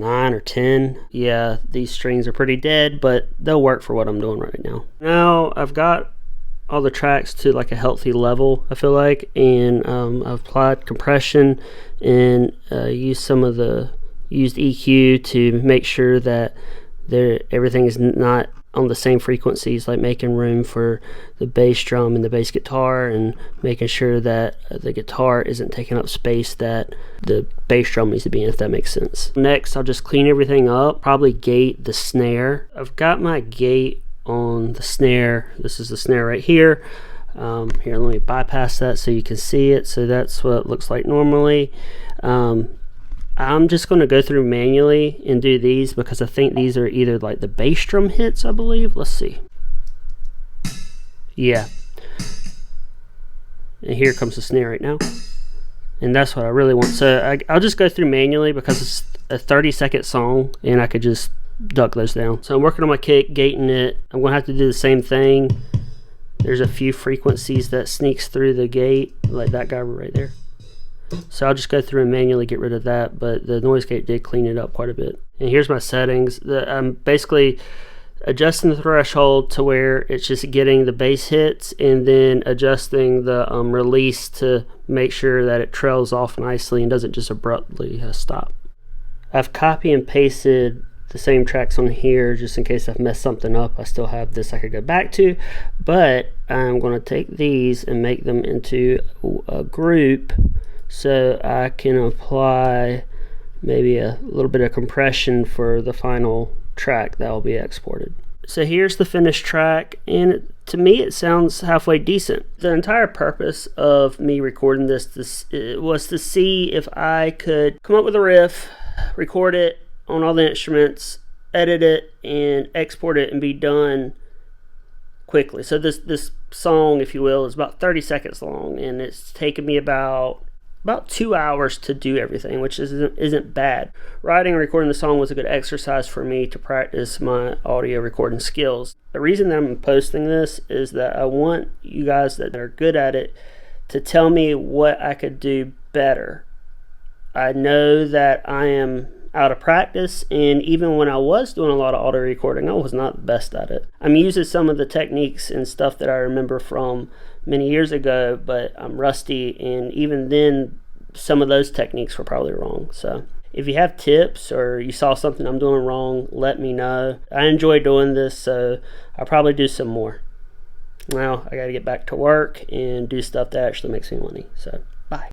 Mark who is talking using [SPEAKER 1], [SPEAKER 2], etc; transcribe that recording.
[SPEAKER 1] 9 or 10. Yeah, these strings are pretty dead, but they'll work for what I'm doing right now. Now I've got all the tracks to like a healthy level, I feel like, and I've applied compression and used EQ to make sure that everything is not on the same frequencies, like making room for the bass drum and the bass guitar, and making sure that the guitar isn't taking up space that the bass drum needs to be in, if that makes sense. Next, I'll just clean everything up, probably gate the snare. I've got my gate on the snare. This is the snare right here. Here, let me bypass that so you can see it. So that's what it looks like normally. I'm just going to go through manually and do these because I think these are either like the bass drum hits, I believe. Let's see. Yeah. And here comes the snare right now. And that's what I really want. So I'll just go through manually because it's a 30-second song and I could just duck those down. So I'm working on my kick, gating it. I'm going to have to do the same thing. There's a few frequencies that sneaks through the gate, like that guy right there. So I'll just go through and manually get rid of that, but the noise gate did clean it up quite a bit. And here's my settings. I'm basically adjusting the threshold to where it's just getting the bass hits, and then adjusting the release to make sure that it trails off nicely and doesn't just abruptly stop. I've copy and pasted the same tracks on here just in case I've messed something up. I still have this I could go back to, but I'm going to take these and make them into a group so I can apply maybe a little bit of compression for the final track that will be exported. So here's the finished track, and to me it sounds halfway decent. The entire purpose of me recording this was to see if I could come up with a riff, record it on all the instruments, edit it, and export it and be done quickly. So this song, if you will, is about 30 seconds long, and it's taken me about 2 hours to do everything, which isn't bad. Writing and recording the song was a good exercise for me to practice my audio recording skills. The reason that I'm posting this is that I want you guys that are good at it to tell me what I could do better. I know that I am out of practice, and even when I was doing a lot of audio recording, I was not the best at it. I'm using some of the techniques and stuff that I remember from many years ago, but I'm rusty, and even then some of those techniques were probably wrong. So if you have tips or you saw something I'm doing wrong, let me know. I enjoy doing this, so I'll probably do some more. Now I got to get back to work and do stuff that actually makes me money. So